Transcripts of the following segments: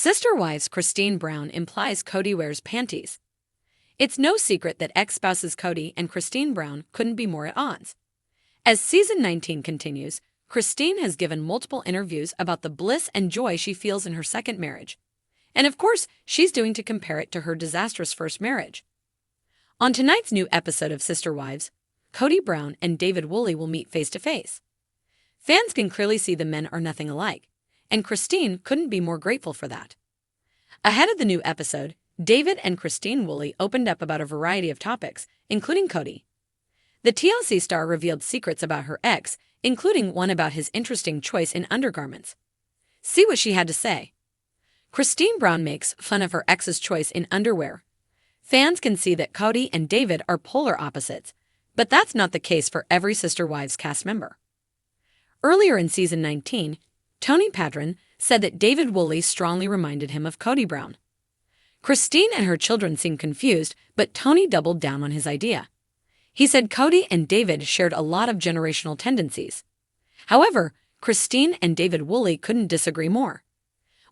Sister wives Cristin Brown implies Kody wears panties. It's no secret that ex-spouses Kody and Cristin Brown couldn't be more at odds. As season 19 continues, Cristin has given multiple interviews about the bliss and joy she feels in her second marriage. And of course, she's doing to compare it to her disastrous first marriage. On tonight's new episode of Sister Wives, Kody Brown and David Woolley will meet face to face. Fans can clearly see the men are nothing alike, and Cristin couldn't be more grateful for that. Ahead of the new episode, David and Cristin Woolley opened up about a variety of topics, including Kody. The TLC star revealed secrets about her ex, including one about his interesting choice in undergarments. See what she had to say. Cristin Brown makes fun of her ex's choice in underwear. Fans can see that Kody and David are polar opposites, but that's not the case for every Sister Wives cast member. Earlier in season 19, Tony Padron said that David Woolley strongly reminded him of Kody Brown. Cristin and her children seemed confused, but Tony doubled down on his idea. He said Kody and David shared a lot of generational tendencies. However, Cristin and David Woolley couldn't disagree more.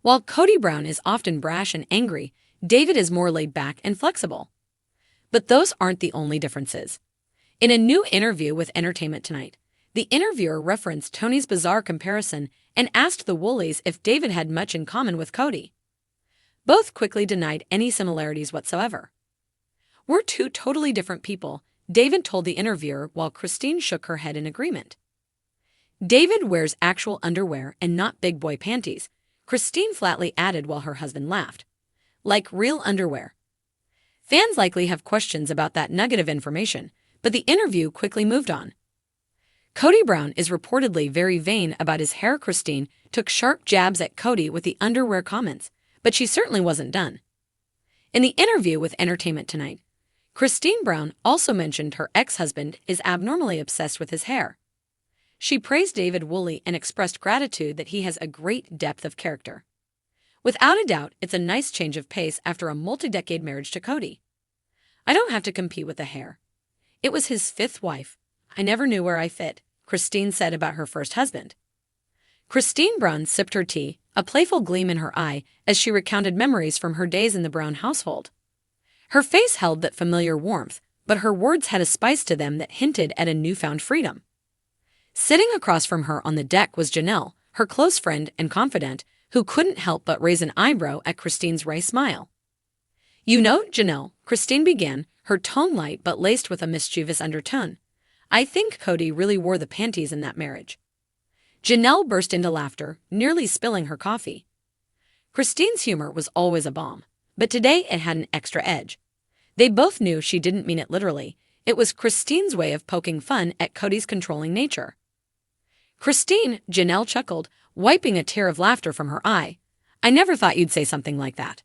While Kody Brown is often brash and angry, David is more laid back and flexible. But those aren't the only differences. In a new interview with Entertainment Tonight, the interviewer referenced Tony's bizarre comparison and asked the Woolleys if David had much in common with Kody. Both quickly denied any similarities whatsoever. "We're two totally different people," David told the interviewer while Cristin shook her head in agreement. "David wears actual underwear and not big boy panties," Cristin flatly added while her husband laughed. "Like real underwear." Fans likely have questions about that nugget of information, but the interview quickly moved on. Kody Brown is reportedly very vain about his hair. Cristin took sharp jabs at Kody with the underwear comments, but she certainly wasn't done. In the interview with Entertainment Tonight, Cristin Brown also mentioned her ex-husband is abnormally obsessed with his hair. She praised David Woolley and expressed gratitude that he has a great depth of character. "Without a doubt, it's a nice change of pace after a multi-decade marriage to Kody. I don't have to compete with the hair. It was his fifth wife. I never knew where I fit," Cristin said about her first husband. Cristin Brown sipped her tea, a playful gleam in her eye as she recounted memories from her days in the Brown household. Her face held that familiar warmth, but her words had a spice to them that hinted at a newfound freedom. Sitting across from her on the deck was Janelle, her close friend and confidant, who couldn't help but raise an eyebrow at Cristin's wry smile. "You know, Janelle," Cristin began, her tone light but laced with a mischievous undertone, "I think Kody really wore the panties in that marriage." Janelle burst into laughter, nearly spilling her coffee. Cristin's humor was always a bomb, but today it had an extra edge. They both knew she didn't mean it literally. It was Cristin's way of poking fun at Kody's controlling nature. "Cristin," Janelle chuckled, wiping a tear of laughter from her eye. "I never thought you'd say something like that."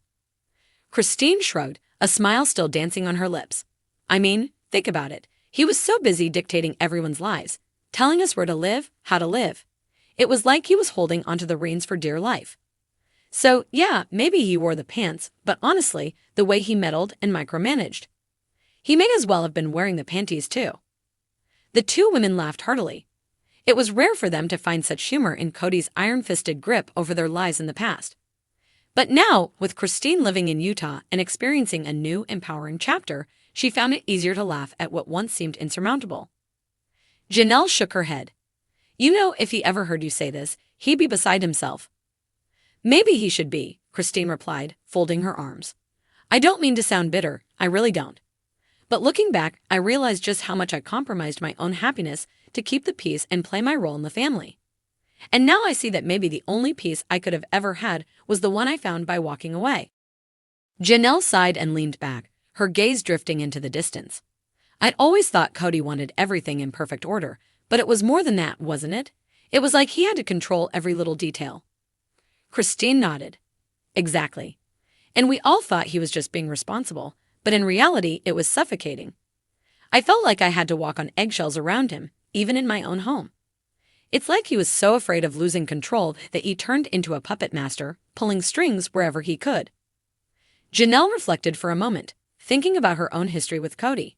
Cristin shrugged, a smile still dancing on her lips. "I mean, think about it. He was so busy dictating everyone's lives, telling us where to live, how to live. It was like he was holding onto the reins for dear life. So, yeah, maybe he wore the pants, but honestly, the way he meddled and micromanaged. He may as well have been wearing the panties too." The two women laughed heartily. It was rare for them to find such humor in Kody's iron-fisted grip over their lives in the past. But now, with Cristin living in Utah and experiencing a new, empowering chapter, she found it easier to laugh at what once seemed insurmountable. Janelle shook her head. "You know, if he ever heard you say this, he'd be beside himself." "Maybe he should be," Cristin replied, folding her arms. "I don't mean to sound bitter, I really don't. But looking back, I realized just how much I compromised my own happiness to keep the peace and play my role in the family. And now I see that maybe the only peace I could have ever had was the one I found by walking away." Janelle sighed and leaned back, her gaze drifting into the distance. "I'd always thought Kody wanted everything in perfect order, but it was more than that, wasn't it? It was like he had to control every little detail." Cristin nodded. "Exactly. And we all thought he was just being responsible, but in reality it was suffocating. I felt like I had to walk on eggshells around him, even in my own home. It's like he was so afraid of losing control that he turned into a puppet master, pulling strings wherever he could." Janelle reflected for a moment, thinking about her own history with Kody.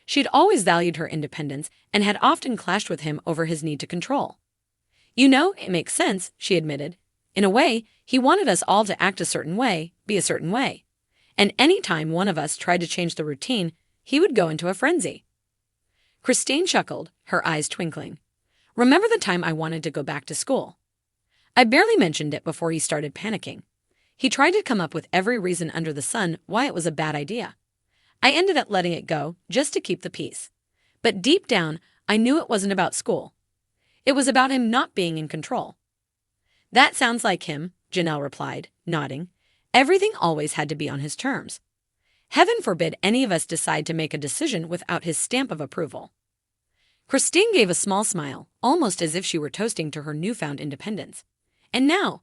She'd always valued her independence and had often clashed with him over his need to control. "You know, it makes sense," she admitted. In a way, he wanted us all to act a certain way, be a certain way. And any time one of us tried to change the routine, he would go into a frenzy. Cristin chuckled, her eyes twinkling. Remember the time I wanted to go back to school? I barely mentioned it before he started panicking. He tried to come up with every reason under the sun why it was a bad idea. I ended up letting it go just to keep the peace. But deep down, I knew it wasn't about school. It was about him not being in control. That sounds like him, Janelle replied, nodding. Everything always had to be on his terms. Heaven forbid any of us decide to make a decision without his stamp of approval. Cristin gave a small smile, almost as if she were toasting to her newfound independence. And now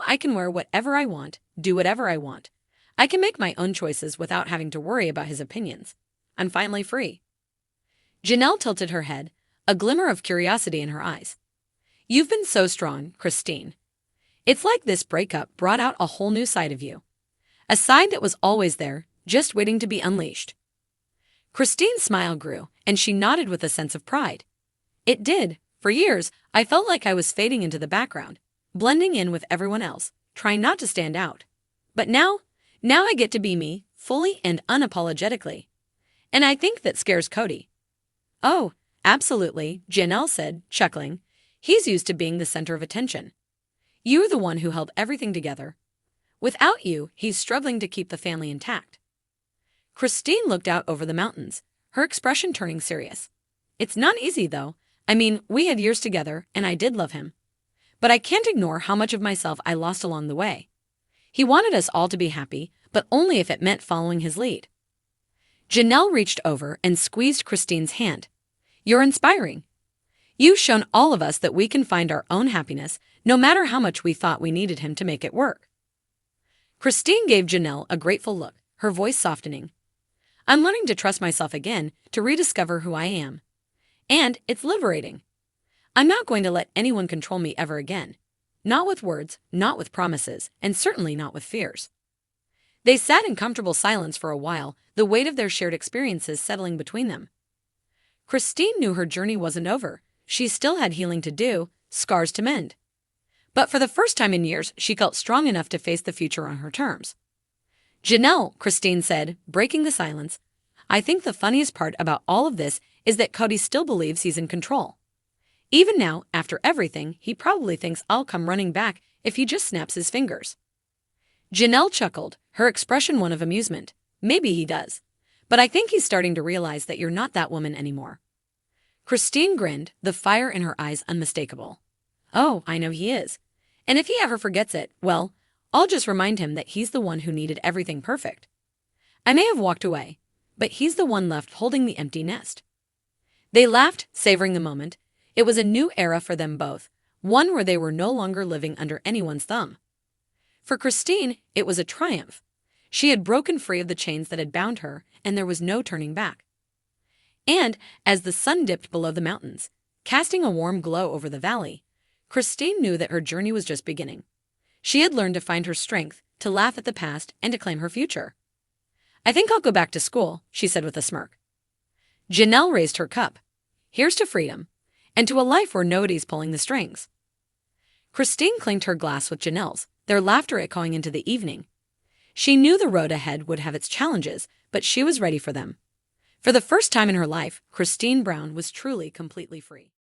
I can wear whatever I want, do whatever I want. I can make my own choices without having to worry about his opinions. I'm finally free. Janelle tilted her head, a glimmer of curiosity in her eyes. You've been so strong, Cristin. It's like this breakup brought out a whole new side of you. A side that was always there, just waiting to be unleashed. Cristin's smile grew, and she nodded with a sense of pride. It did. For years, I felt like I was fading into the background, blending in with everyone else, trying not to stand out. But now I get to be me, fully and unapologetically. And I think that scares Kody. Oh, absolutely, Janelle said, chuckling. He's used to being the center of attention. You're the one who held everything together. Without you, he's struggling to keep the family intact. Cristin looked out over the mountains, her expression turning serious. It's not easy, though. I mean, we had years together, and I did love him. But I can't ignore how much of myself I lost along the way. He wanted us all to be happy, but only if it meant following his lead. Janelle reached over and squeezed Cristin's hand. You're inspiring. You've shown all of us that we can find our own happiness, no matter how much we thought we needed him to make it work. Cristin gave Janelle a grateful look, her voice softening. I'm learning to trust myself again, to rediscover who I am. And it's liberating. I'm not going to let anyone control me ever again. Not with words, not with promises, and certainly not with fears. They sat in comfortable silence for a while, the weight of their shared experiences settling between them. Cristin knew her journey wasn't over. She still had healing to do, scars to mend. But for the first time in years, she felt strong enough to face the future on her terms. Janelle, Cristin said, breaking the silence, I think the funniest part about all of this is that Kody still believes he's in control. Even now, after everything, he probably thinks I'll come running back if he just snaps his fingers. Janelle chuckled, her expression one of amusement. Maybe he does. But I think he's starting to realize that you're not that woman anymore. Cristin grinned, the fire in her eyes unmistakable. Oh, I know he is. And if he ever forgets it, well, I'll just remind him that he's the one who needed everything perfect. I may have walked away, but he's the one left holding the empty nest. They laughed, savoring the moment. It was a new era for them both, one where they were no longer living under anyone's thumb. For Cristin, it was a triumph. She had broken free of the chains that had bound her, and there was no turning back. And as the sun dipped below the mountains, casting a warm glow over the valley, Cristin knew that her journey was just beginning. She had learned to find her strength, to laugh at the past, and to claim her future. I think I'll go back to school, she said with a smirk. Janelle raised her cup. Here's to freedom, and to a life where nobody's pulling the strings. Cristin clinked her glass with Janelle's, their laughter echoing into the evening. She knew the road ahead would have its challenges, but she was ready for them. For the first time in her life, Cristin Brown was truly completely free.